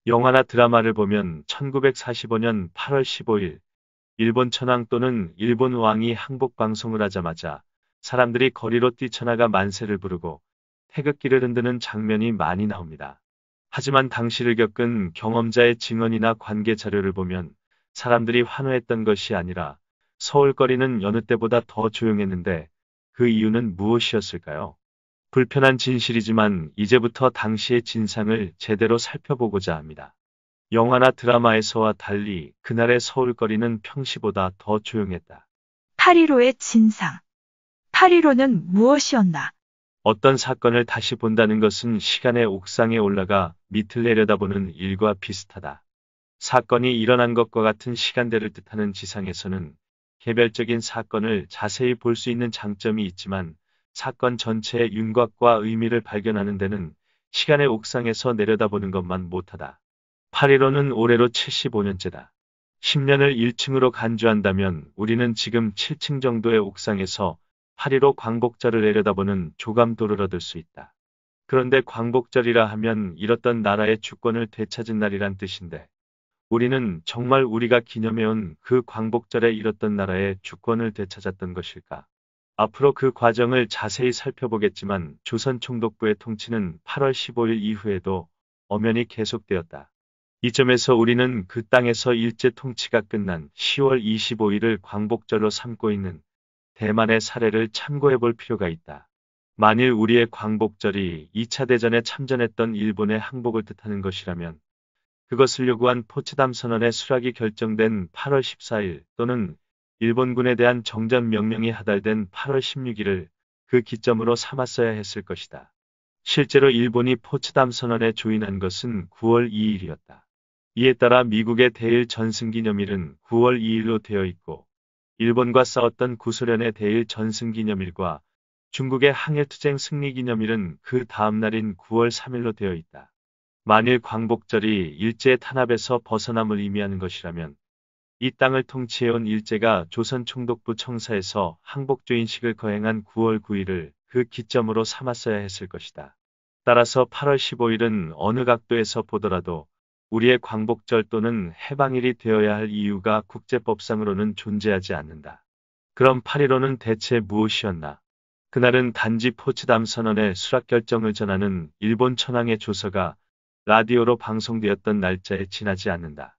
영화나 드라마를 보면 1945년 8월 15일 일본 천황 또는 일본 왕이 항복 방송을 하자마자 사람들이 거리로 뛰쳐나가 만세를 부르고 태극기를 흔드는 장면이 많이 나옵니다. 하지만 당시를 겪은 경험자의 증언이나 관계 자료를 보면 사람들이 환호했던 것이 아니라 서울거리는 여느 때보다 더 조용했는데 그 이유는 무엇이었을까요? 불편한 진실이지만 이제부터 당시의 진상을 제대로 살펴보고자 합니다. 영화나 드라마에서와 달리 그날의 서울거리는 평시보다 더 조용했다. 8.15의 진상. 8.15는 무엇이었나? 어떤 사건을 다시 본다는 것은 시간의 옥상에 올라가 밑을 내려다보는 일과 비슷하다. 사건이 일어난 것과 같은 시간대를 뜻하는 지상에서는 개별적인 사건을 자세히 볼 수 있는 장점이 있지만 사건 전체의 윤곽과 의미를 발견하는 데는 시간의 옥상에서 내려다보는 것만 못하다. 8.15는 올해로 75년째다. 10년을 1층으로 간주한다면 우리는 지금 7층 정도의 옥상에서 8.15 광복절을 내려다보는 조감도를 얻을 수 있다. 그런데 광복절이라 하면 잃었던 나라의 주권을 되찾은 날이란 뜻인데 우리는 정말 우리가 기념해온 그 광복절에 잃었던 나라의 주권을 되찾았던 것일까? 앞으로 그 과정을 자세히 살펴보겠지만 조선 총독부의 통치는 8월 15일 이후에도 엄연히 계속되었다. 이 점에서 우리는 그 땅에서 일제 통치가 끝난 10월 25일을 광복절로 삼고 있는 대만의 사례를 참고해 볼 필요가 있다. 만일 우리의 광복절이 2차 대전에 참전했던 일본의 항복을 뜻하는 것이라면 그것을 요구한 포츠담 선언의 수락이 결정된 8월 14일 또는 일본군에 대한 정전 명령이 하달된 8월 16일을 그 기점으로 삼았어야 했을 것이다. 실제로 일본이 포츠담 선언에 조인한 것은 9월 2일이었다. 이에 따라 미국의 대일 전승기념일은 9월 2일로 되어 있고 일본과 싸웠던 구소련의 대일 전승기념일과 중국의 항일투쟁 승리기념일은 그 다음 날인 9월 3일로 되어 있다. 만일 광복절이 일제의 탄압에서 벗어남을 의미하는 것이라면 이 땅을 통치해온 일제가 조선 총독부 청사에서 항복조인식을 거행한 9월 9일을 그 기점으로 삼았어야 했을 것이다. 따라서 8월 15일은 어느 각도에서 보더라도 우리의 광복절 또는 해방일이 되어야 할 이유가 국제법상으로는 존재하지 않는다. 그럼 8.15는 대체 무엇이었나? 그날은 단지 포츠담 선언의 수락 결정을 전하는 일본 천황의 조서가 라디오로 방송되었던 날짜에 지나지 않는다.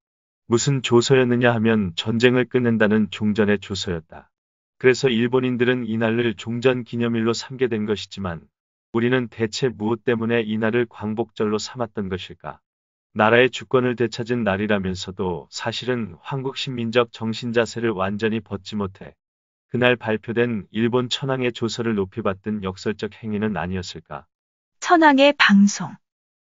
무슨 조서였느냐 하면 전쟁을 끝낸다는 종전의 조서였다. 그래서 일본인들은 이날을 종전 기념일로 삼게 된 것이지만 우리는 대체 무엇 때문에 이날을 광복절로 삼았던 것일까? 나라의 주권을 되찾은 날이라면서도 사실은 황국신민적 정신자세를 완전히 벗지 못해 그날 발표된 일본 천황의 조서를 높이 받든 역설적 행위는 아니었을까? 천황의 방송.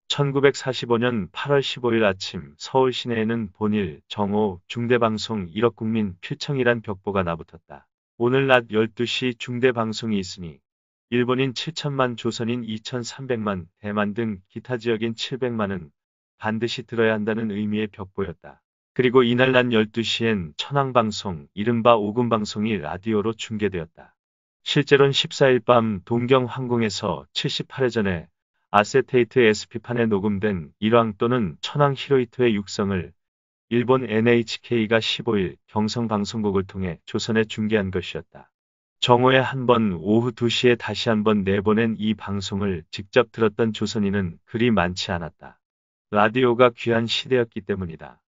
1945년 8월 15일 아침 서울 시내에는 본일, 정오, 중대방송 1억 국민 필청이란 벽보가 나붙었다. 오늘 낮 12시 중대방송이 있으니 일본인 7천만, 조선인 2,300만, 대만 등 기타 지역인 700만은 반드시 들어야 한다는 의미의 벽보였다. 그리고 이날 낮 12시엔 천황방송, 이른바 오금방송이 라디오로 중계되었다. 실제로는 14일 밤 동경항공에서 78회 전에 아세테이트 SP판에 녹음된 일왕 또는 천황 히로히토의 육성을 일본 NHK가 15일 경성방송국을 통해 조선에 중계한 것이었다. 정오에 한 번, 오후 2시에 다시 한 번 내보낸 이 방송을 직접 들었던 조선인은 그리 많지 않았다. 라디오가 귀한 시대였기 때문이다.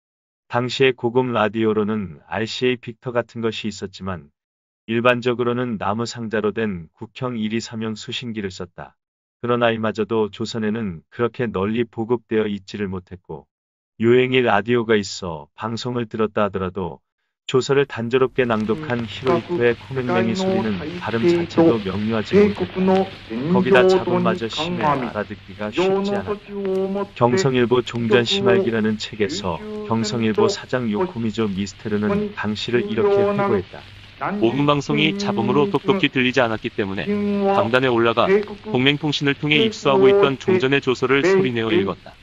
당시의 고급 라디오로는 RCA 빅터 같은 것이 있었지만 일반적으로는 나무 상자로 된 국형 123형 수신기를 썼다. 그러나 이마저도 조선에는 그렇게 널리 보급되어 있지를 못했고 유행의 라디오가 있어 방송을 들었다 하더라도 조서를 단조롭게 낭독한 히로히토의 코맹맹이 소리는 발음 자체도 명료하지 못했다. 거기다 잡음마저 심해 알아듣기가 쉽지 않았다. 경성일보 종전 심할기라는 책에서 경성일보 사장 요코미조 미스테르는 당시를 이렇게 회고했다. 오금방송이 잡음으로 똑똑히 들리지 않았기 때문에 강단에 올라가 동맹통신을 통해 입수하고 있던 종전의 조서를 소리내어 읽었다.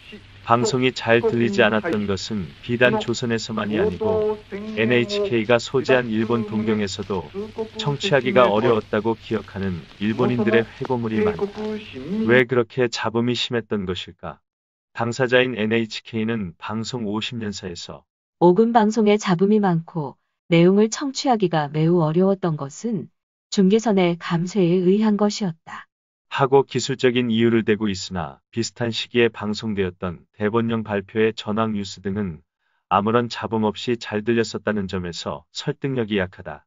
방송이 잘 들리지 않았던 것은 비단 조선에서만이 아니고 NHK가 소재한 일본 동경에서도 청취하기가 어려웠다고 기억하는 일본인들의 회고물이 많다. 왜 그렇게 잡음이 심했던 것일까? 당사자인 NHK는 방송 50년사에서 5금 방송에 잡음이 많고 내용을 청취하기가 매우 어려웠던 것은 중계선의 감쇄에 의한 것이었다. 하고 기술적인 이유를 대고 있으나 비슷한 시기에 방송되었던 대본령 발표의 전황 뉴스 등은 아무런 잡음 없이 잘 들렸었다는 점에서 설득력이 약하다.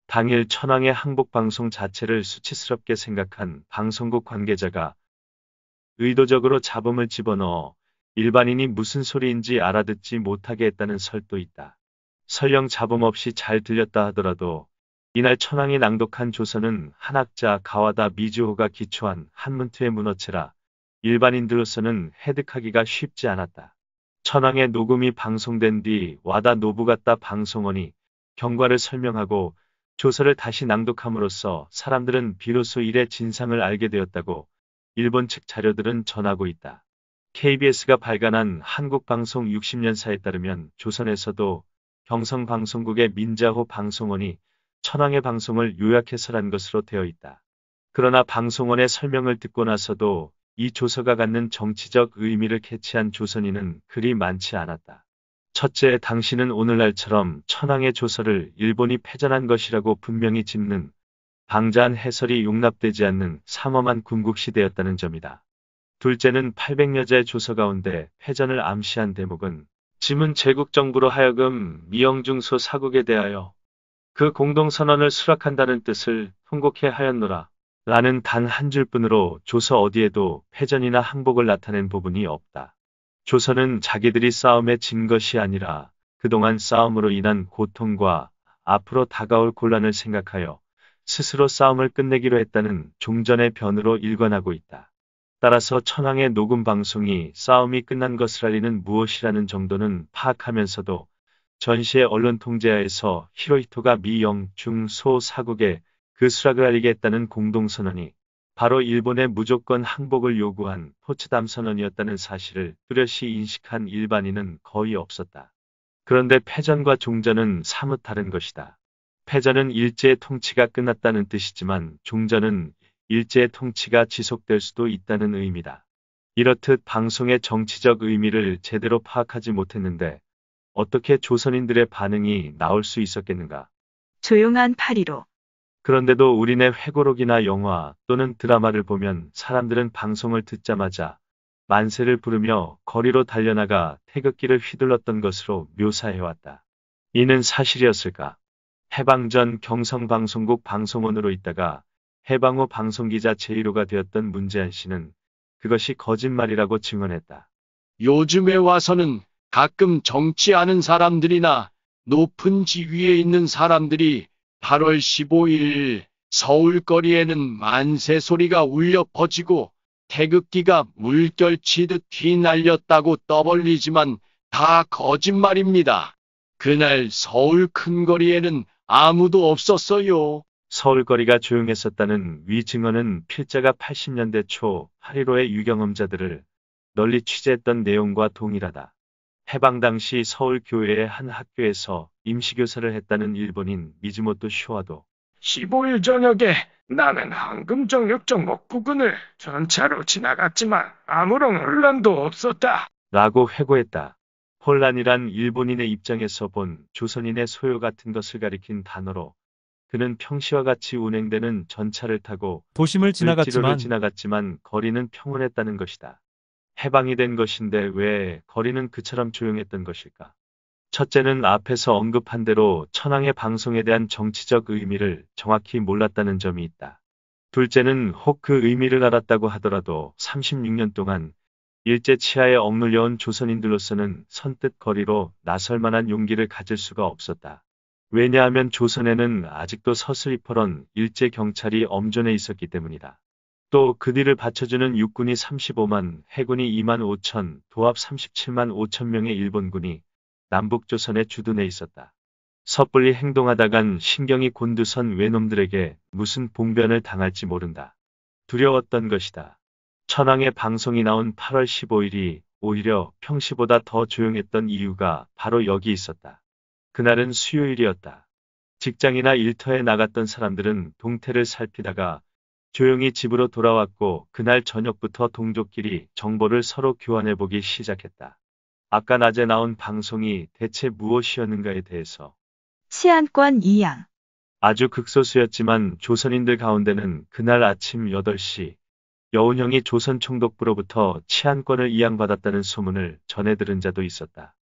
당일 천황의 항복 방송 자체를 수치스럽게 생각한 방송국 관계자가 의도적으로 잡음을 집어넣어 일반인이 무슨 소리인지 알아듣지 못하게 했다는 설도 있다. 설령 잡음 없이 잘 들렸다 하더라도 이날 천황이 낭독한 조서는 한학자 가와다 미즈호가 기초한 한문투의 문어체라 일반인들로서는 해득하기가 쉽지 않았다. 천황의 녹음이 방송된 뒤 와다 노부가타 방송원이 경과를 설명하고 조서를 다시 낭독함으로써 사람들은 비로소 일의 진상을 알게 되었다고 일본 측 자료들은 전하고 있다. KBS가 발간한 한국방송 60년사에 따르면 조선에서도 경성방송국의 민자호 방송원이 천황의 방송을 요약해설한 것으로 되어 있다. 그러나 방송원의 설명을 듣고 나서도 이 조서가 갖는 정치적 의미를 캐치한 조선인은 그리 많지 않았다. 첫째, 당시는 오늘날처럼 천황의 조서를 일본이 패전한 것이라고 분명히 짚는 방자한 해설이 용납되지 않는 삼엄한 군국시대였다는 점이다. 둘째는 800여자의 조서 가운데 패전을 암시한 대목은 지문 제국정부로 하여금 미영중소 사국에 대하여 그 공동선언을 수락한다는 뜻을 통곡해 하였노라. 라는 단 한 줄뿐으로 조서 어디에도 패전이나 항복을 나타낸 부분이 없다. 조선은 자기들이 싸움에 진 것이 아니라 그동안 싸움으로 인한 고통과 앞으로 다가올 곤란을 생각하여 스스로 싸움을 끝내기로 했다는 종전의 변으로 일관하고 있다. 따라서 천황의 녹음 방송이 싸움이 끝난 것을 알리는 무엇이라는 정도는 파악하면서도 전시의 언론 통제하에서 히로히토가 미영, 중, 소 사국에 그 수락을 알리게 했다는 공동선언이 바로 일본의 무조건 항복을 요구한 포츠담 선언이었다는 사실을 뚜렷이 인식한 일반인은 거의 없었다. 그런데 패전과 종전은 사뭇 다른 것이다. 패전은 일제의 통치가 끝났다는 뜻이지만 종전은 일제의 통치가 지속될 수도 있다는 의미다. 이렇듯 방송의 정치적 의미를 제대로 파악하지 못했는데 어떻게 조선인들의 반응이 나올 수 있었겠는가? 조용한 8.15. 그런데도 우리네 회고록이나 영화 또는 드라마를 보면 사람들은 방송을 듣자마자 만세를 부르며 거리로 달려나가 태극기를 휘둘렀던 것으로 묘사해왔다. 이는 사실이었을까? 해방 전 경성방송국 방송원으로 있다가 해방 후 방송기자 제1호가 되었던 문재한 씨는 그것이 거짓말이라고 증언했다. 요즘에 와서는 가끔 정치하는 사람들이나 높은 지위에 있는 사람들이 8월 15일 서울거리에는 만세 소리가 울려 퍼지고 태극기가 물결치듯 휘날렸다고 떠벌리지만 다 거짓말입니다. 그날 서울 큰 거리에는 아무도 없었어요. 서울거리가 조용했었다는 위 증언은 필자가 80년대 초 8.15의 유경험자들을 널리 취재했던 내용과 동일하다. 해방 당시 서울 교외의 한 학교에서 임시교사를 했다는 일본인 미즈모토 쇼와도 15일 저녁에 나는 황금정육정목 부근을 전차로 지나갔지만 아무런 혼란도 없었다. 라고 회고했다. 혼란이란 일본인의 입장에서 본 조선인의 소요 같은 것을 가리킨 단어로 그는 평시와 같이 운행되는 전차를 타고 도심을 을지로를 지나갔지만 지나갔지만 거리는 평온했다는 것이다. 해방이 된 것인데 왜 거리는 그처럼 조용했던 것일까? 첫째는 앞에서 언급한 대로 천황의 방송에 대한 정치적 의미를 정확히 몰랐다는 점이 있다. 둘째는 혹 그 의미를 알았다고 하더라도 36년 동안 일제 치하에 억눌려온 조선인들로서는 선뜻 거리로 나설 만한 용기를 가질 수가 없었다. 왜냐하면 조선에는 아직도 서슬이퍼런 일제 경찰이 엄존해 있었기 때문이다. 또 그 뒤를 받쳐주는 육군이 35만, 해군이 2만 5천, 도합 37만 5천 명의 일본군이 남북조선에 주둔해 있었다. 섣불리 행동하다간 신경이 곤두선 외놈들에게 무슨 봉변을 당할지 모른다. 두려웠던 것이다. 천황의 방송이 나온 8월 15일이 오히려 평시보다 더 조용했던 이유가 바로 여기 있었다. 그날은 수요일이었다. 직장이나 일터에 나갔던 사람들은 동태를 살피다가 조용히 집으로 돌아왔고 그날 저녁부터 동족끼리 정보를 서로 교환해보기 시작했다. 아까 낮에 나온 방송이 대체 무엇이었는가에 대해서. 치안권 이양. 아주 극소수였지만 조선인들 가운데는 그날 아침 8시 여운형이 조선 총독부로부터 치안권을 이양받았다는 소문을 전해 들은 자도 있었다.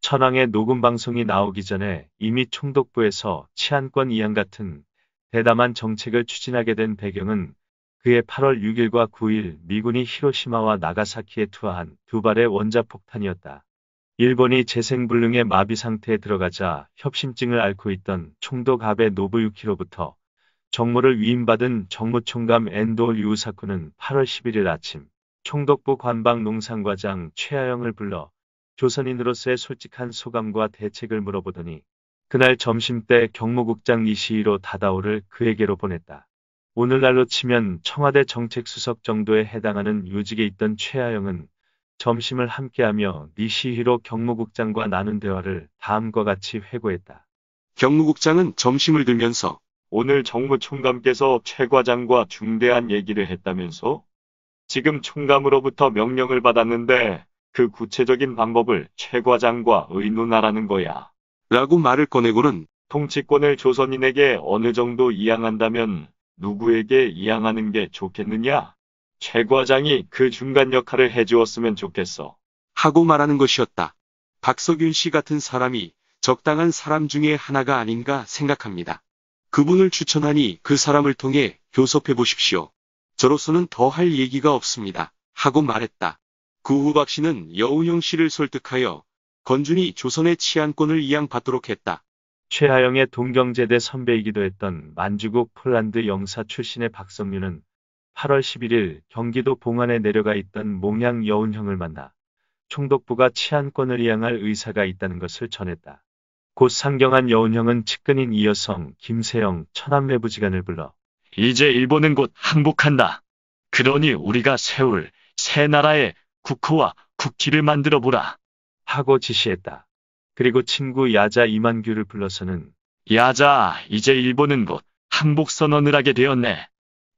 천황의 녹음 방송이 나오기 전에 이미 총독부에서 치안권 이양 같은 대담한 정책을 추진하게 된 배경은 그해 8월 6일과 9일 미군이 히로시마와 나가사키에 투하한 두 발의 원자폭탄이었다. 일본이 재생불능의 마비 상태에 들어가자 협심증을 앓고 있던 총독 아베 노부유키로부터 정무를 위임받은 정무총감 엔도 유사쿠는 8월 11일 아침 총독부 관방농상과장 최하영을 불러 조선인으로서의 솔직한 소감과 대책을 물어보더니 그날 점심때 경무국장 니시히로 다다오를 그에게로 보냈다. 오늘날로 치면 청와대 정책수석 정도에 해당하는 요직에 있던 최하영은 점심을 함께하며 니시히로 경무국장과 나눈 대화를 다음과 같이 회고했다. 경무국장은 점심을 들면서 오늘 정무총감께서 최 과장과 중대한 얘기를 했다면서? 지금 총감으로부터 명령을 받았는데 그 구체적인 방법을 최 과장과 의논하라는 거야. 라고 말을 꺼내고는 통치권을 조선인에게 어느 정도 이양한다면 누구에게 이양하는 게 좋겠느냐? 최 과장이 그 중간 역할을 해주었으면 좋겠어. 하고 말하는 것이었다. 박석윤 씨 같은 사람이 적당한 사람 중에 하나가 아닌가 생각합니다. 그분을 추천하니 그 사람을 통해 교섭해 보십시오. 저로서는 더 할 얘기가 없습니다. 하고 말했다. 그 후 박 씨는 여운형 씨를 설득하여 건준이 조선의 치안권을 이양받도록 했다. 최하영의 동경제대 선배이기도 했던 만주국 폴란드 영사 출신의 박성윤은 8월 11일 경기도 봉안에 내려가 있던 몽양 여운형을 만나 총독부가 치안권을 이양할 의사가 있다는 것을 전했다. 곧 상경한 여운형은 측근인 이여성, 김세영, 천안외부지간을 불러 이제 일본은 곧 항복한다. 그러니 우리가 세울 새 나라의 국호와 국기를 만들어 보라. 하고 지시했다. 그리고 친구 야자 이만규를 불러서는 야자, 이제 일본은 곧 항복선언을 하게 되었네.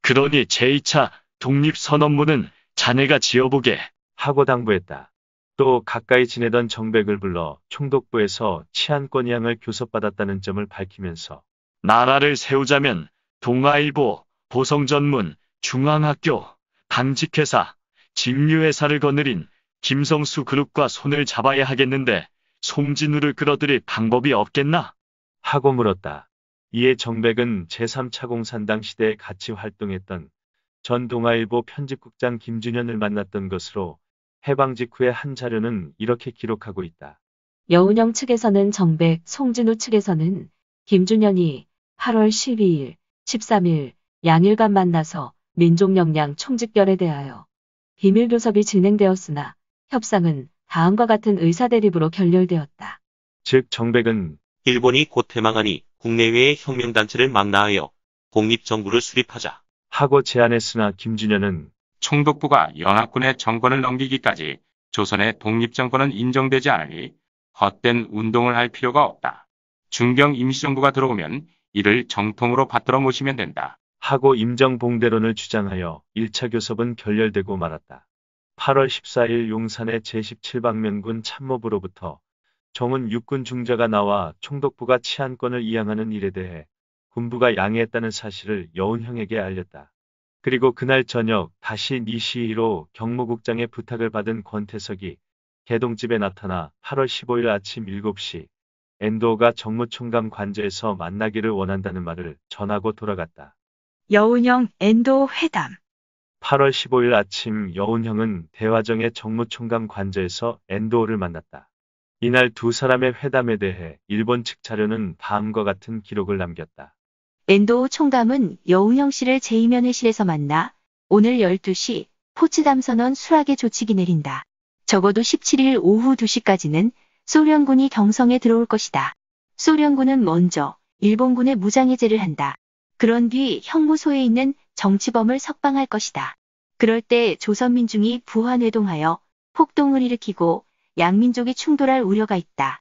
그러니 제2차 독립선언문은 자네가 지어보게 하고 당부했다. 또 가까이 지내던 정백을 불러 총독부에서 치안권 이양을 교섭받았다는 점을 밝히면서 나라를 세우자면 동아일보, 보성전문, 중앙학교, 당직회사, 직류회사를 거느린 김성수 그룹과 손을 잡아야 하겠는데 송진우를 끌어들일 방법이 없겠나? 하고 물었다. 이에 정백은 제3차 공산당 시대에 같이 활동했던 전 동아일보 편집국장 김준현을 만났던 것으로 해방 직후의 한 자료는 이렇게 기록하고 있다. 여운형 측에서는 정백, 송진우 측에서는 김준현이 8월 12일, 13일 양일간 만나서 민족역량 총직결에 대하여 비밀교섭이 진행되었으나 협상은 다음과 같은 의사대립으로 결렬되었다. 즉 정백은 일본이 곧 패망하니 국내외의 혁명단체를 망라하여 독립정부를 수립하자. 하고 제안했으나 김준현은 총독부가 연합군의 정권을 넘기기까지 조선의 독립정권은 인정되지 않으니 헛된 운동을 할 필요가 없다. 중경 임시정부가 들어오면 이를 정통으로 받들어 모시면 된다. 하고 임정봉대론을 주장하여 1차 교섭은 결렬되고 말았다. 8월 14일 용산의 제17방면군 참모부로부터 정훈 육군 중자가 나와 총독부가 치안권을 이양하는 일에 대해 군부가 양해했다는 사실을 여운형에게 알렸다. 그리고 그날 저녁 다시 니시히로 경무국장의 부탁을 받은 권태석이 개동집에 나타나 8월 15일 아침 7시 엔도가 정무총감 관저에서 만나기를 원한다는 말을 전하고 돌아갔다. 여운형 엔도 회담. 8월 15일 아침 여운형은 대화정의 정무총감 관저에서 엔도를 만났다. 이날 두 사람의 회담에 대해 일본 측 자료는 다음과 같은 기록을 남겼다. 엔도 총감은 여운형 씨를 제2면회실에서 만나 오늘 12시 포츠담 선언 수락의 조치기 내린다. 적어도 17일 오후 2시까지는 소련군이 경성에 들어올 것이다. 소련군은 먼저 일본군에 무장해제를 한다. 그런 뒤 형무소에 있는 정치범을 석방할 것이다. 그럴 때 조선민중이 부화뇌동하여 폭동을 일으키고 양민족이 충돌할 우려가 있다.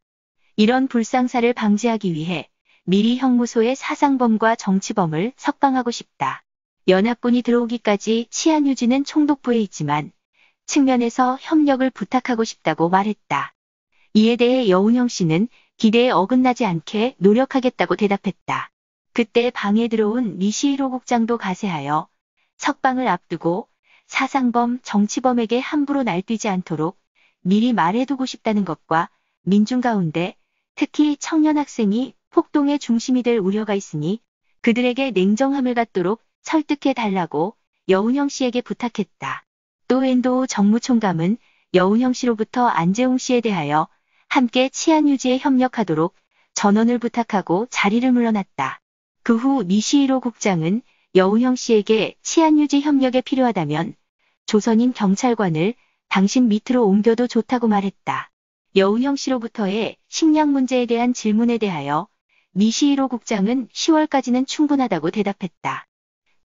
이런 불상사를 방지하기 위해 미리 형무소의 사상범과 정치범을 석방하고 싶다. 연합군이 들어오기까지 치안 유지는 총독부에 있지만 측면에서 협력을 부탁하고 싶다고 말했다. 이에 대해 여운형 씨는 기대에 어긋나지 않게 노력하겠다고 대답했다. 그때 방에 들어온 니시히로 국장도 가세하여 석방을 앞두고 사상범, 정치범에게 함부로 날뛰지 않도록 미리 말해두고 싶다는 것과 민중 가운데 특히 청년 학생이 폭동의 중심이 될 우려가 있으니 그들에게 냉정함을 갖도록 설득해달라고 여운형 씨에게 부탁했다. 또 엔도 정무총감은 여운형 씨로부터 안재홍 씨에 대하여 함께 치안 유지에 협력하도록 전원을 부탁하고 자리를 물러났다. 그 후 니시히로 국장은 여운형 씨에게 치안 유지 협력에 필요하다면 조선인 경찰관을 당신 밑으로 옮겨도 좋다고 말했다. 여운형 씨로부터의 식량 문제에 대한 질문에 대하여 니시히로 국장은 10월까지는 충분하다고 대답했다.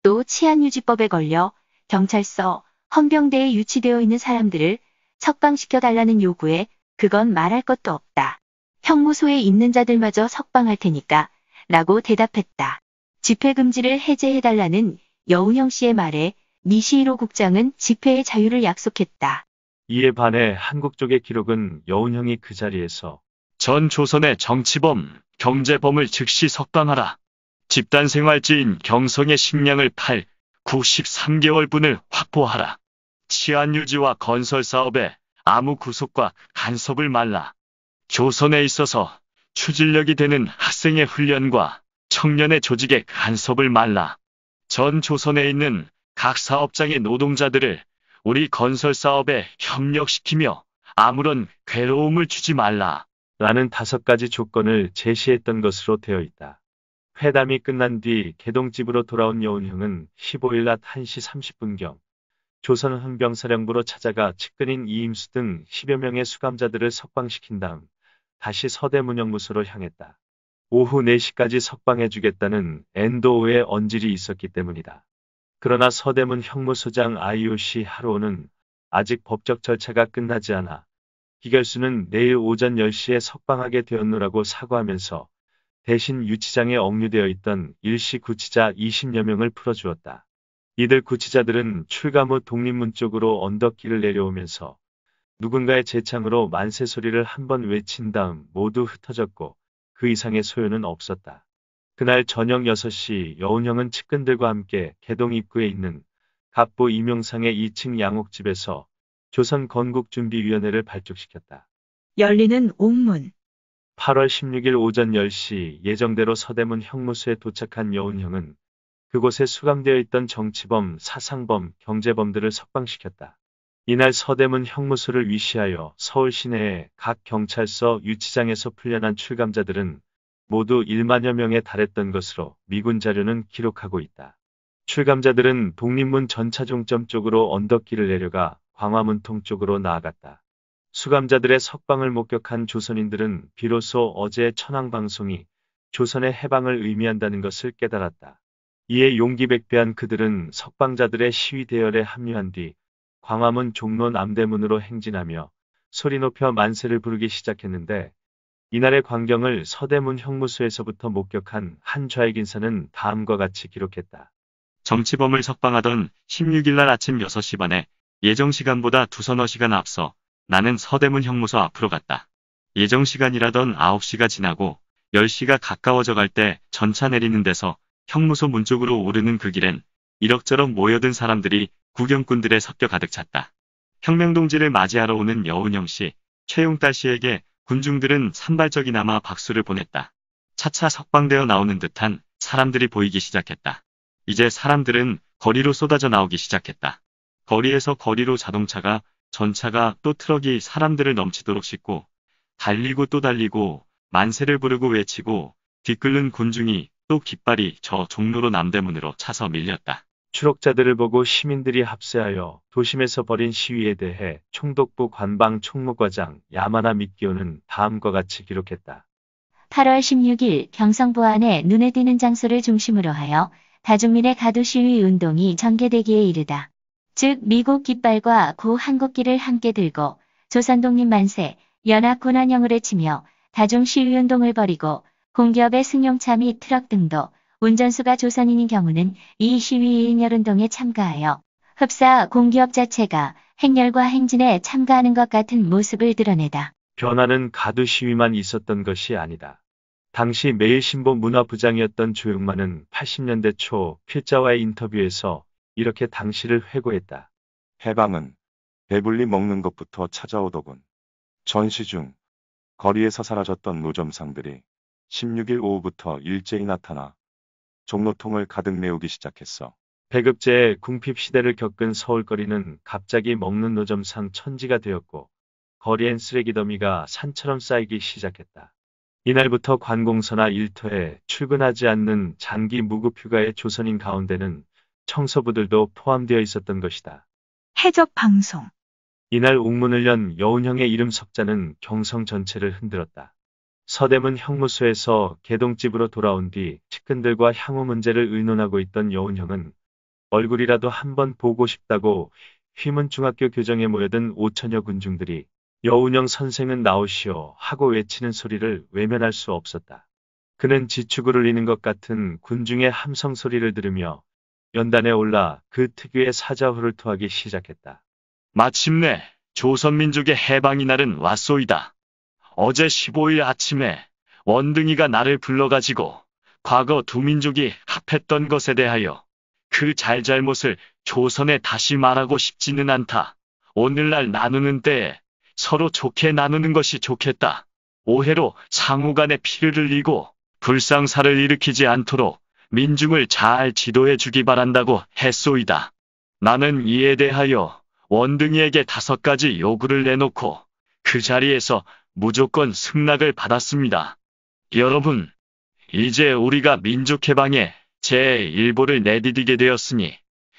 또 치안유지법에 걸려 경찰서, 헌병대에 유치되어 있는 사람들을 석방시켜달라는 요구에 그건 말할 것도 없다. 형무소에 있는 자들마저 석방할 테니까 라고 대답했다. 집회금지를 해제해달라는 여운형 씨의 말에 니시히로 국장은 집회의 자유를 약속했다. 이에 반해 한국 쪽의 기록은 여운형이 그 자리에서 전 조선의 정치범, 경제범을 즉시 석방하라. 집단생활지인 경성의 식량을 93개월분을 확보하라. 치안유지와 건설사업에 아무 구속과 간섭을 말라. 조선에 있어서 추진력이 되는 학생의 훈련과 청년의 조직에 간섭을 말라. 전 조선에 있는 각 사업장의 노동자들을 우리 건설사업에 협력시키며 아무런 괴로움을 주지 말라. 라는 5가지 조건을 제시했던 것으로 되어 있다. 회담이 끝난 뒤 개동집으로 돌아온 여운형은 15일 낮 1시 30분경 조선 헌병사령부로 찾아가 측근인 이임수 등 10여 명의 수감자들을 석방시킨 다음 다시 서대문 형무소로 향했다. 오후 4시까지 석방해주겠다는 엔도의 언질이 있었기 때문이다. 그러나 서대문 형무소장 IOC 하루오는 아직 법적 절차가 끝나지 않아 기결수는 내일 오전 10시에 석방하게 되었노라고 사과하면서 대신 유치장에 억류되어 있던 일시 구치자 20여 명을 풀어주었다. 이들 구치자들은 출감 후 독립문 쪽으로 언덕길을 내려오면서 누군가의 재창으로 만세 소리를 한번 외친 다음 모두 흩어졌고 그 이상의 소요는 없었다. 그날 저녁 6시 여운형은 측근들과 함께 개동 입구에 있는 갑부 임용상의 2층 양옥집에서 조선건국준비위원회를 발족시켰다. 열리는 옥문. 8월 16일 오전 10시 예정대로 서대문 형무소에 도착한 여운형은 그곳에 수감되어 있던 정치범, 사상범, 경제범들을 석방시켰다. 이날 서대문 형무소를 위시하여 서울 시내의 각 경찰서 유치장에서 풀려난 출감자들은 모두 1만여 명에 달했던 것으로 미군 자료는 기록하고 있다. 출감자들은 독립문 전차종점 쪽으로 언덕길을 내려가 광화문통 쪽으로 나아갔다. 수감자들의 석방을 목격한 조선인들은 비로소 어제의 천황방송이 조선의 해방을 의미한다는 것을 깨달았다. 이에 용기백배한 그들은 석방자들의 시위 대열에 합류한 뒤 광화문 종로 남대문으로 행진하며 소리 높여 만세를 부르기 시작했는데 이날의 광경을 서대문 형무소에서부터 목격한 한 좌익 인사는 다음과 같이 기록했다. 정치범을 석방하던 16일 날 아침 6시 반에 예정 시간보다 두서너 시간 앞서 나는 서대문 형무소 앞으로 갔다. 예정 시간이라던 9시가 지나고 10시가 가까워져 갈 때 전차 내리는 데서 형무소 문 쪽으로 오르는 그 길엔 이럭저럭 모여든 사람들이 구경꾼들에 섞여 가득 찼다. 혁명동지를 맞이하러 오는 여운형 씨, 최용달 씨에게 군중들은 산발적이나마 박수를 보냈다. 차차 석방되어 나오는 듯한 사람들이 보이기 시작했다. 이제 사람들은 거리로 쏟아져 나오기 시작했다. 거리에서 거리로 자동차가, 전차가 또 트럭이 사람들을 넘치도록 싣고 달리고 또 달리고 만세를 부르고 외치고 뒤끓는 군중이 또 깃발이 저 종로로 남대문으로 차서 밀렸다. 추록자들을 보고 시민들이 합세하여 도심에서 벌인 시위에 대해 총독부 관방 총무과장 야마나 미끼오는 다음과 같이 기록했다. 8월 16일 경성부 안에 눈에 띄는 장소를 중심으로 하여 다중민의 가두 시위 운동이 전개되기에 이르다. 즉 미국 깃발과 구 한국기를 함께 들고 조선독립 만세, 연합군환영을 외치며 다중 시위운동을 벌이고 공기업의 승용차 및 트럭 등도 운전수가 조선인인 경우는 이 시위 행렬운동에 참가하여 흡사 공기업 자체가 행렬과 행진에 참가하는 것 같은 모습을 드러내다. 변화는 가두 시위만 있었던 것이 아니다. 당시 매일신보 문화부장이었던 조용만은 80년대 초 필자와의 인터뷰에서 이렇게 당시를 회고했다. 해방은 배불리 먹는 것부터 찾아오더군. 전시 중 거리에서 사라졌던 노점상들이 16일 오후부터 일제히 나타나 종로통을 가득 메우기 시작했어. 배급제의 궁핍 시대를 겪은 서울거리는 갑자기 먹는 노점상 천지가 되었고 거리엔 쓰레기 더미가 산처럼 쌓이기 시작했다. 이날부터 관공서나 일터에 출근하지 않는 장기 무급휴가의 조선인 가운데는 청소부들도 포함되어 있었던 것이다. 해적 방송. 이날 옥문을 연 여운형의 이름 석자는 경성 전체를 흔들었다. 서대문 형무소에서 개동집으로 돌아온 뒤 측근들과 향후 문제를 의논하고 있던 여운형은 얼굴이라도 한번 보고 싶다고 휘문중학교 교정에 모여든 5천여 군중들이 여운형 선생은 나오시오 하고 외치는 소리를 외면할 수 없었다. 그는 지축을 울리는 것 같은 군중의 함성 소리를 들으며 연단에 올라 그 특유의 사자후를 토하기 시작했다. 마침내 조선민족의 해방의 날은 왔소이다. 어제 15일 아침에 원등이가 나를 불러가지고 과거 두 민족이 합했던 것에 대하여 그 잘잘못을 조선에 다시 말하고 싶지는 않다. 오늘날 나누는 때에 서로 좋게 나누는 것이 좋겠다. 오해로 상호간에 피를 흘리고 불상사를 일으키지 않도록 민중을 잘 지도해 주기 바란다고 했소이다. 나는 이에 대하여 원등이에게 5가지 요구를 내놓고 그 자리에서 무조건 승낙을 받았습니다. 여러분, 이제 우리가 민족해방에 제1보를 내디디게 되었으니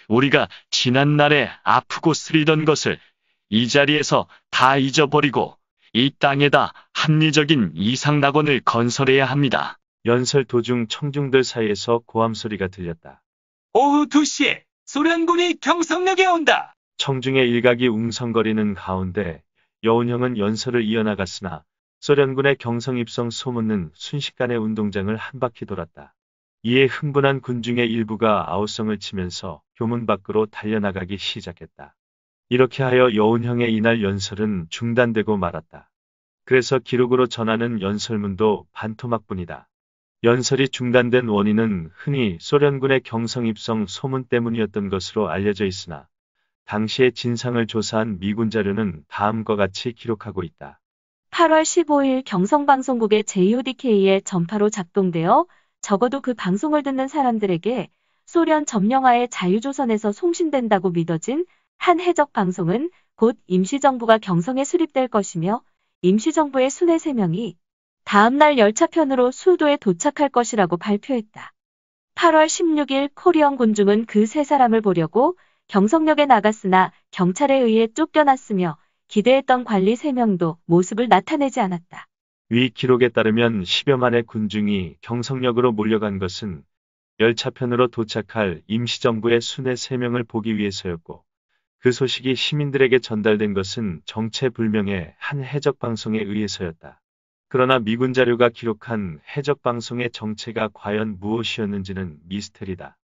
우리가 지난날에 아프고 쓰리던 것을 이 자리에서 다 잊어버리고 이 땅에다 합리적인 이상낙원을 건설해야 합니다. 연설 도중 청중들 사이에서 고함 소리가 들렸다. 오후 2시에 소련군이 경성역에 온다. 청중의 일각이 웅성거리는 가운데 여운형은 연설을 이어나갔으나 소련군의 경성 입성 소문은 순식간에 운동장을 한 바퀴 돌았다. 이에 흥분한 군중의 일부가 아우성을 치면서 교문 밖으로 달려나가기 시작했다. 이렇게 하여 여운형의 이날 연설은 중단되고 말았다. 그래서 기록으로 전하는 연설문도 반토막뿐이다. 연설이 중단된 원인은 흔히 소련군의 경성 입성 소문 때문이었던 것으로 알려져 있으나 당시의 진상을 조사한 미군 자료는 다음과 같이 기록하고 있다. 8월 15일 경성방송국의 JODK의 전파로 작동되어 적어도 그 방송을 듣는 사람들에게 소련 점령하에 자유조선에서 송신된다고 믿어진 한 해적 방송은 곧 임시정부가 경성에 수립될 것이며 임시정부의 순회 3명이 다음날 열차편으로 수도에 도착할 것이라고 발표했다. 8월 16일 코리언 군중은 그 3사람을 보려고 경성역에 나갔으나 경찰에 의해 쫓겨났으며 기대했던 관리 3명도 모습을 나타내지 않았다. 위 기록에 따르면 10여만의 군중이 경성역으로 몰려간 것은 열차편으로 도착할 임시정부의 순회 3명을 보기 위해서였고 그 소식이 시민들에게 전달된 것은 정체불명의 한 해적방송에 의해서였다. 그러나 미군 자료가 기록한 해적방송의 정체가 과연 무엇이었는지는 미스테리다.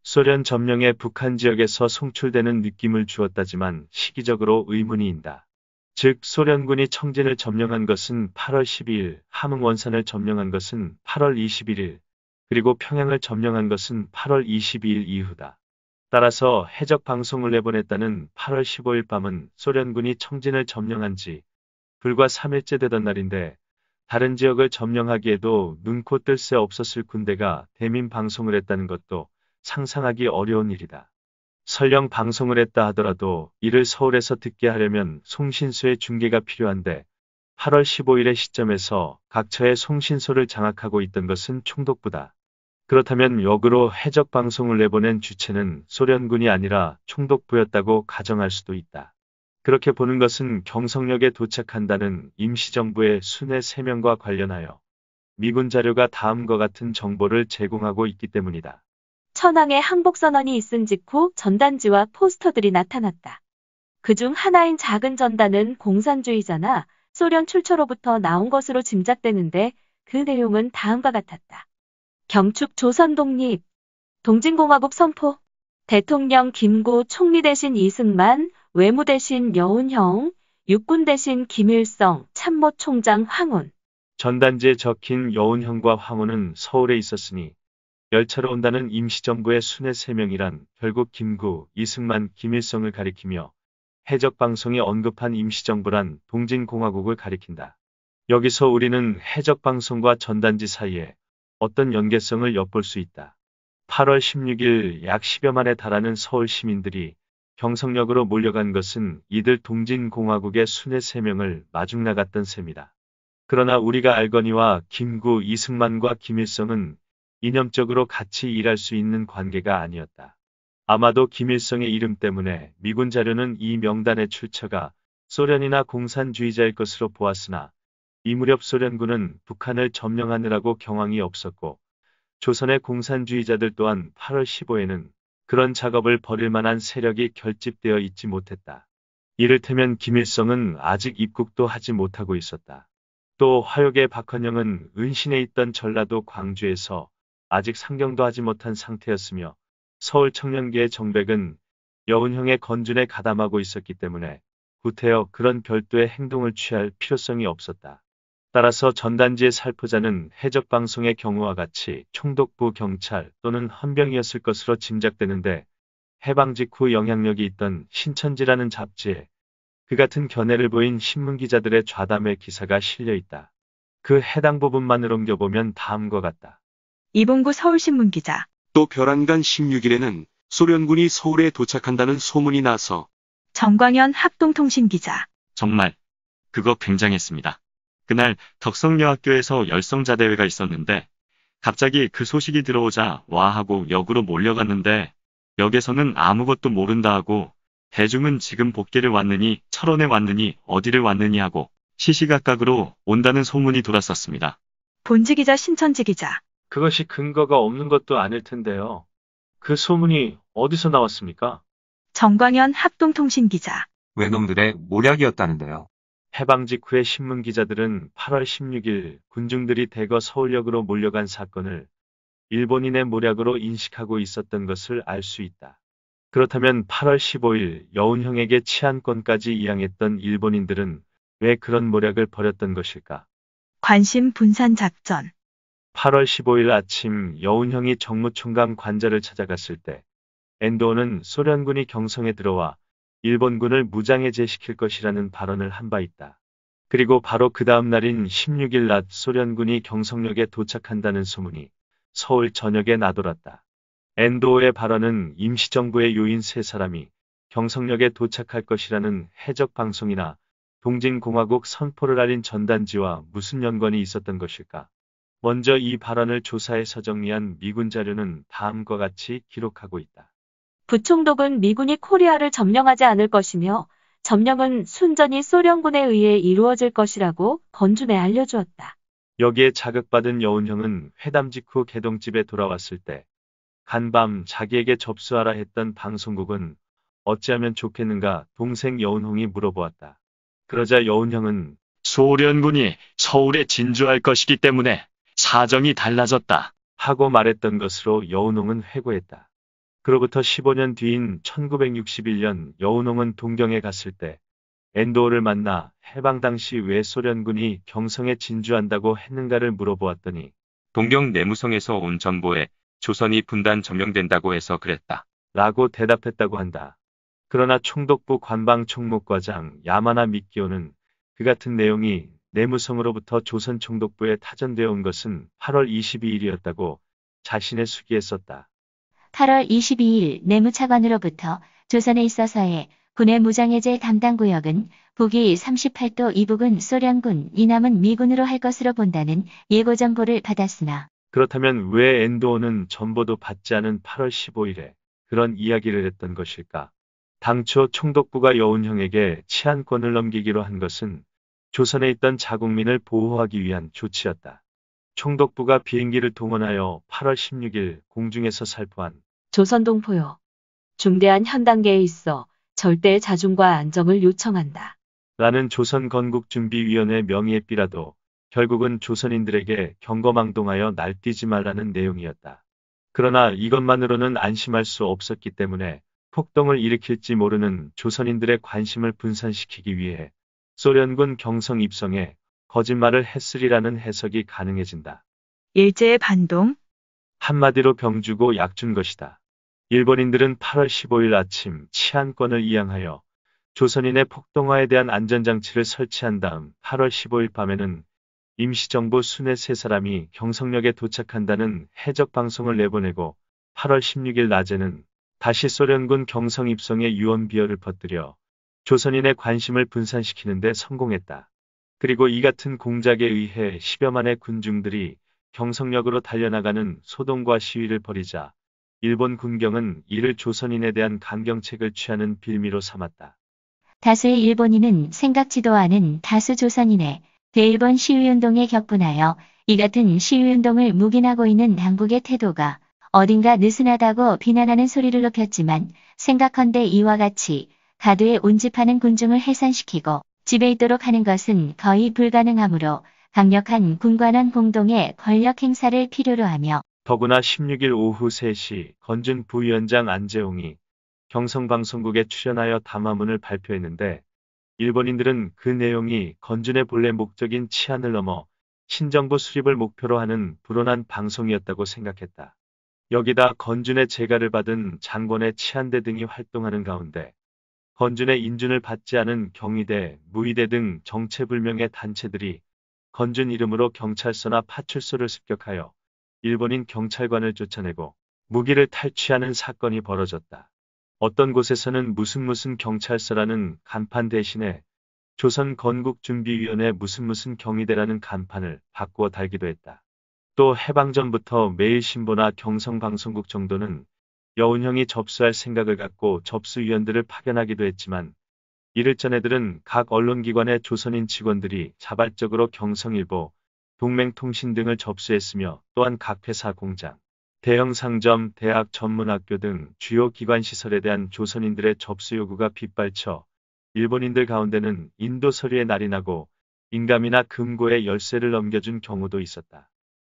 소련 점령의 북한 지역에서 송출되는 느낌을 주었다지만 시기적으로 의문이 인다. 즉 소련군이 청진을 점령한 것은 8월 12일, 함흥원산을 점령한 것은 8월 21일, 그리고 평양을 점령한 것은 8월 22일 이후다. 따라서 해적 방송을 내보냈다는 8월 15일 밤은 소련군이 청진을 점령한 지 불과 3일째 되던 날인데 다른 지역을 점령하기에도 눈코 뜰 새 없었을 군대가 대민 방송을 했다는 것도 상상하기 어려운 일이다. 설령 방송을 했다 하더라도 이를 서울에서 듣게 하려면 송신소의 중계가 필요한데 8월 15일의 시점에서 각처의 송신소를 장악하고 있던 것은 총독부다. 그렇다면 역으로 해적 방송을 내보낸 주체는 소련군이 아니라 총독부였다고 가정할 수도 있다. 그렇게 보는 것은 경성역에 도착한다는 임시정부의 순회 3명과 관련하여 미군 자료가 다음과 같은 정보를 제공하고 있기 때문이다. 천황의 항복선언이 있은 직후 전단지와 포스터들이 나타났다. 그중 하나인 작은 전단은 공산주의자나 소련 출처로부터 나온 것으로 짐작되는데 그 내용은 다음과 같았다. 경축 조선 독립, 동진공화국 선포, 대통령 김구, 총리 대신 이승만, 외무 대신 여운형, 육군 대신 김일성, 참모총장 황운. 전단지에 적힌 여운형과 황운은 서울에 있었으니 열차로 온다는 임시정부의 순회 3명이란 결국 김구, 이승만, 김일성을 가리키며 해적방송이 언급한 임시정부란 동진공화국을 가리킨다. 여기서 우리는 해적방송과 전단지 사이에 어떤 연계성을 엿볼 수 있다. 8월 16일 약 10여만에 달하는 서울 시민들이 경성역으로 몰려간 것은 이들 동진공화국의 순회 3명을 마중 나갔던 셈이다. 그러나 우리가 알거니와 김구, 이승만과 김일성은 이념적으로 같이 일할 수 있는 관계가 아니었다. 아마도 김일성의 이름 때문에 미군 자료는 이 명단의 출처가 소련이나 공산주의자일 것으로 보았으나 이 무렵 소련군은 북한을 점령하느라고 경황이 없었고 조선의 공산주의자들 또한 8월 15일에는 그런 작업을 벌일 만한 세력이 결집되어 있지 못했다. 이를테면 김일성은 아직 입국도 하지 못하고 있었다. 또 화욕의 박헌영은 은신해 있던 전라도 광주에서 아직 상경도 하지 못한 상태였으며 서울 청년계의 정백은 여운형의 건준에 가담하고 있었기 때문에 구태여 그런 별도의 행동을 취할 필요성이 없었다. 따라서 전단지의 살포자는 해적방송의 경우와 같이 총독부 경찰 또는 헌병이었을 것으로 짐작되는데 해방 직후 영향력이 있던 신천지라는 잡지에 그 같은 견해를 보인 신문기자들의 좌담의 기사가 실려 있다. 그 해당 부분만을 옮겨보면 다음과 같다. 이봉구 서울신문 기자. 또 별안간 16일에는 소련군이 서울에 도착한다는 소문이 나서 정광현 합동통신 기자. 정말 그거 굉장했습니다. 그날 덕성여학교에서 열성자대회가 있었는데 갑자기 그 소식이 들어오자 와 하고 역으로 몰려갔는데 역에서는 아무것도 모른다 하고 대중은 지금 복귀를 왔느니 철원에 왔느니 어디를 왔느니 하고 시시각각으로 온다는 소문이 돌았었습니다. 본지 기자 신천지 기자. 그것이 근거가 없는 것도 아닐 텐데요. 그 소문이 어디서 나왔습니까? 정광현 합동통신 기자. 외놈들의 모략이었다는데요. 해방 직후의 신문 기자들은 8월 16일 군중들이 대거 서울역으로 몰려간 사건을 일본인의 모략으로 인식하고 있었던 것을 알 수 있다. 그렇다면 8월 15일 여운형에게 치안권까지 이양했던 일본인들은 왜 그런 모략을 벌였던 것일까? 관심 분산 작전. 8월 15일 아침 여운형이 정무총감 관저를 찾아갔을 때 엔도어는 소련군이 경성에 들어와 일본군을 무장해제시킬 것이라는 발언을 한 바 있다. 그리고 바로 그 다음 날인 16일 낮 소련군이 경성역에 도착한다는 소문이 서울 전역에 나돌았다. 엔도어의 발언은 임시정부의 요인 3사람이 경성역에 도착할 것이라는 해적방송이나 동진공화국 선포를 알린 전단지와 무슨 연관이 있었던 것일까? 먼저 이 발언을 조사해서 정리한 미군 자료는 다음과 같이 기록하고 있다. 부총독은 미군이 코리아를 점령하지 않을 것이며 점령은 순전히 소련군에 의해 이루어질 것이라고 건준에 알려주었다. 여기에 자극받은 여운형은 회담 직후 개동집에 돌아왔을 때 간밤 자기에게 접수하라 했던 방송국은 어찌하면 좋겠는가 동생 여운홍이 물어보았다. 그러자 여운형은 소련군이 서울에 진주할 것이기 때문에 사정이 달라졌다 하고 말했던 것으로 여운홍은 회고했다. 그로부터 15년 뒤인 1961년 여운홍은 동경에 갔을 때 엔도어를 만나 해방 당시 왜 소련군이 경성에 진주한다고 했는가를 물어보았더니 동경 내무성에서 온 전보에 조선이 분단 점령된다고 해서 그랬다. 라고 대답했다고 한다. 그러나 총독부 관방총무과장 야마나 미키오는 그 같은 내용이 내무성으로부터 조선 총독부에 타전되어 온 것은 8월 22일이었다고 자신의 수기에 썼다. 8월 22일 내무차관으로부터 조선에 있어서의 군의 무장해제 담당 구역은 북위 38도 이북은 소련군, 이남은 미군으로 할 것으로 본다는 예고 전보를 받았으나 그렇다면 왜 엔도어는 전보도 받지 않은 8월 15일에 그런 이야기를 했던 것일까? 당초 총독부가 여운형에게 치안권을 넘기기로 한 것은 조선에 있던 자국민을 보호하기 위한 조치였다. 총독부가 비행기를 동원하여 8월 16일 공중에서 살포한 조선동포요. 중대한 현 단계에 있어 절대의 자중과 안정을 요청한다. 라는 조선건국준비위원회 명의의 삐라도 결국은 조선인들에게 경거망동하여 날뛰지 말라는 내용이었다. 그러나 이것만으로는 안심할 수 없었기 때문에 폭동을 일으킬지 모르는 조선인들의 관심을 분산시키기 위해 소련군 경성 입성에 거짓말을 했으리라는 해석이 가능해진다. 일제의 반동? 한마디로 병 주고 약 준 것이다. 일본인들은 8월 15일 아침 치안권을 이양하여 조선인의 폭동화에 대한 안전장치를 설치한 다음 8월 15일 밤에는 임시정부 순회 3사람이 경성역에 도착한다는 해적 방송을 내보내고 8월 16일 낮에는 다시 소련군 경성 입성에 유언비어를 퍼뜨려 조선인의 관심을 분산시키는 데 성공했다. 그리고 이 같은 공작에 의해 10여만의 군중들이 경성역으로 달려나가는 소동과 시위를 벌이자 일본 군경은 이를 조선인에 대한 강경책을 취하는 빌미로 삼았다. 다수의 일본인은 생각지도 않은 다수 조선인의 대일본 시위운동에 격분하여 이 같은 시위운동을 묵인하고 있는 당국의 태도가 어딘가 느슨하다고 비난하는 소리를 높였지만 생각컨대 이와 같이 가두에 운집하는 군중을 해산시키고 집에 있도록 하는 것은 거의 불가능하므로 강력한 군관원 공동의 권력 행사를 필요로 하며 더구나 16일 오후 3시 건준 부위원장 안재홍이 경성방송국에 출연하여 담화문을 발표했는데 일본인들은 그 내용이 건준의 본래 목적인 치안을 넘어 신정부 수립을 목표로 하는 불온한 방송이었다고 생각했다. 여기다 건준의 재가를 받은 장본의 치안대 등이 활동하는 가운데 건준의 인준을 받지 않은 경위대, 무위대 등 정체불명의 단체들이 건준 이름으로 경찰서나 파출소를 습격하여 일본인 경찰관을 쫓아내고 무기를 탈취하는 사건이 벌어졌다. 어떤 곳에서는 무슨 경찰서라는 간판 대신에 조선 건국준비위원회 무슨 경위대라는 간판을 바꾸어 달기도 했다. 또 해방 전부터 매일신보나 경성방송국 정도는 여운형이 접수할 생각을 갖고 접수위원들을 파견하기도 했지만 이를 전애들은 각 언론기관의 조선인 직원들이 자발적으로 경성일보, 동맹통신 등을 접수했으며 또한 각 회사 공장, 대형 상점, 대학 전문학교 등 주요 기관시설에 대한 조선인들의 접수 요구가 빗발쳐 일본인들 가운데는 인도 서류에 날인하고 인감이나 금고에 열쇠를 넘겨준 경우도 있었다.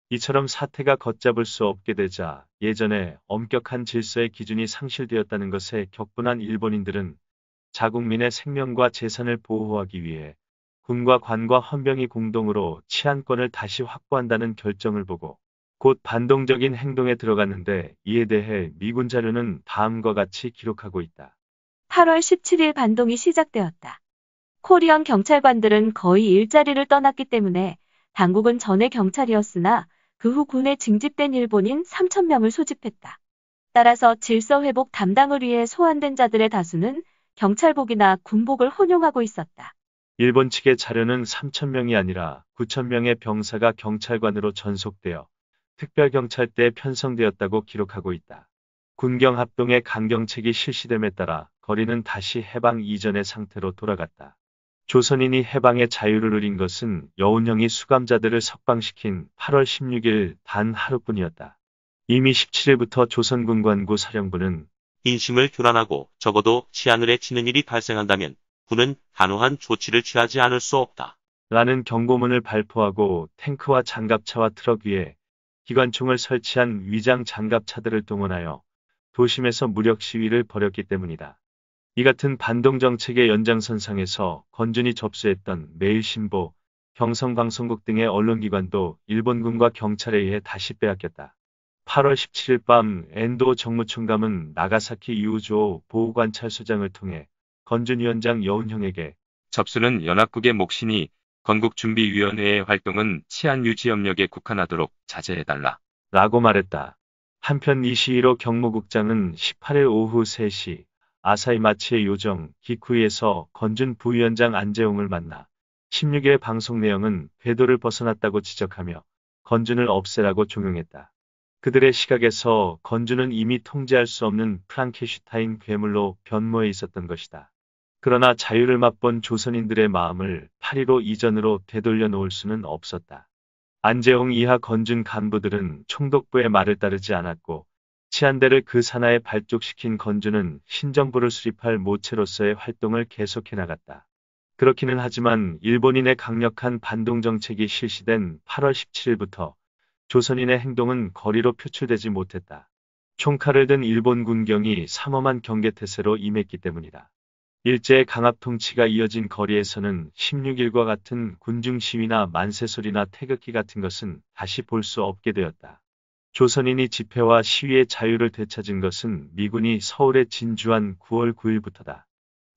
이처럼 사태가 걷잡을 수 없게 되자 예전에 엄격한 질서의 기준이 상실되었다는 것에 격분한 일본인들은 자국민의 생명과 재산을 보호하기 위해 군과 관과 헌병이 공동으로 치안권을 다시 확보한다는 결정을 보고 곧 반동적인 행동에 들어갔는데 이에 대해 미군 자료는 다음과 같이 기록하고 있다. 8월 17일 반동이 시작되었다. 코리안 경찰관들은 거의 일자리를 떠났기 때문에 당국은 전에 경찰이었으나 그 후 군에 징집된 일본인 3,000명을 소집했다. 따라서 질서 회복 담당을 위해 소환된 자들의 다수는 경찰복이나 군복을 혼용하고 있었다. 일본 측의 자료는 3,000명이 아니라 9,000명의 병사가 경찰관으로 전속되어 특별경찰대에 편성되었다고 기록하고 있다. 군경합동의 강경책이 실시됨에 따라 거리는 다시 해방 이전의 상태로 돌아갔다. 조선인이 해방의 자유를 누린 것은 여운형이 수감자들을 석방시킨 8월 16일 단 하루뿐이었다. 이미 17일부터 조선군관구 사령부는 인심을 교란하고 적어도 치안을 해치는 일이 발생한다면 군은 단호한 조치를 취하지 않을 수 없다. 라는 경고문을 발표하고 탱크와 장갑차와 트럭 위에 기관총을 설치한 위장 장갑차들을 동원하여 도심에서 무력 시위를 벌였기 때문이다. 이 같은 반동정책의 연장선상에서 건준이 접수했던 매일신보, 경성방송국 등의 언론기관도 일본군과 경찰에 의해 다시 빼앗겼다. 8월 17일 밤 엔도 정무총감은 나가사키 유조 보호관찰소장을 통해 건준위원장 여운형에게 접수는 연합국의 몫이니 건국준비위원회의 활동은 치안 유지 협력에 국한하도록 자제해달라. 라고 말했다. 한편 이 시위로 경무국장은 18일 오후 3시 아사히마치의 요정 기쿠이에서 건준 부위원장 안재홍을 만나 16일 방송 내용은 궤도를 벗어났다고 지적하며 건준을 없애라고 종용했다. 그들의 시각에서 건준은 이미 통제할 수 없는 프랑켄슈타인 괴물로 변모해 있었던 것이다. 그러나 자유를 맛본 조선인들의 마음을 8.15 이전으로 되돌려 놓을 수는 없었다. 안재홍 이하 건준 간부들은 총독부의 말을 따르지 않았고 치안대를 그 산하에 발족시킨 건준은 신정부를 수립할 모체로서의 활동을 계속해 나갔다. 그렇기는 하지만 일본인의 강력한 반동 정책이 실시된 8월 17일부터 조선인의 행동은 거리로 표출되지 못했다. 총칼을 든 일본 군경이 삼엄한 경계태세로 임했기 때문이다. 일제의 강압 통치가 이어진 거리에서는 16일과 같은 군중 시위나 만세소리나 태극기 같은 것은 다시 볼 수 없게 되었다. 조선인이 집회와 시위의 자유를 되찾은 것은 미군이 서울에 진주한 9월 9일부터다.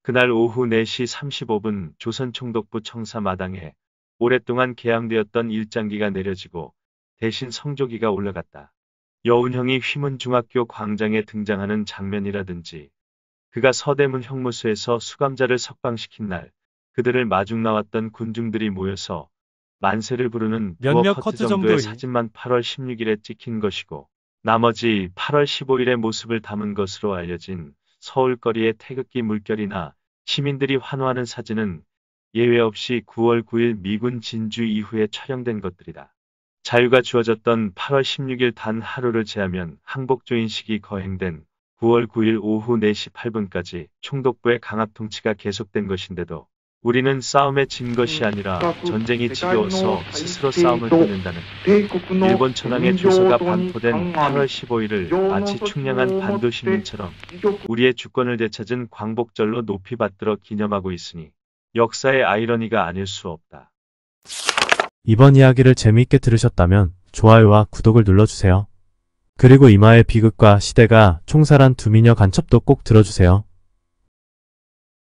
그날 오후 4시 35분 조선총독부 청사마당에 오랫동안 개항되었던 일장기가 내려지고 대신 성조기가 올라갔다. 여운형이 휘문중학교 광장에 등장하는 장면이라든지 그가 서대문 형무소에서 수감자를 석방시킨 날 그들을 마중 나왔던 군중들이 모여서 만세를 부르는 몇몇 부엌 커트 커트 정도의 정도의 사진만 8월 16일에 찍힌 것이고 나머지 8월 15일의 모습을 담은 것으로 알려진 서울거리의 태극기 물결이나 시민들이 환호하는 사진은 예외 없이 9월 9일 미군 진주 이후에 촬영된 것들이다. 자유가 주어졌던 8월 16일 단 하루를 제하면 항복조인식이 거행된 9월 9일 오후 4시 8분까지 총독부의 강압 통치가 계속된 것인데도 우리는 싸움에 진 것이 아니라 전쟁이 지겨워서 스스로 싸움을 끝낸다는 일본 천황의 조서가 반포된 8월 15일을 마치 충량한 반도 시민처럼 우리의 주권을 되찾은 광복절로 높이 받들어 기념하고 있으니 역사의 아이러니가 아닐 수 없다. 이번 이야기를 재미있게 들으셨다면 좋아요와 구독을 눌러주세요. 그리고 이마의 비극과 시대가 총살한 두미녀 간첩도 꼭 들어주세요.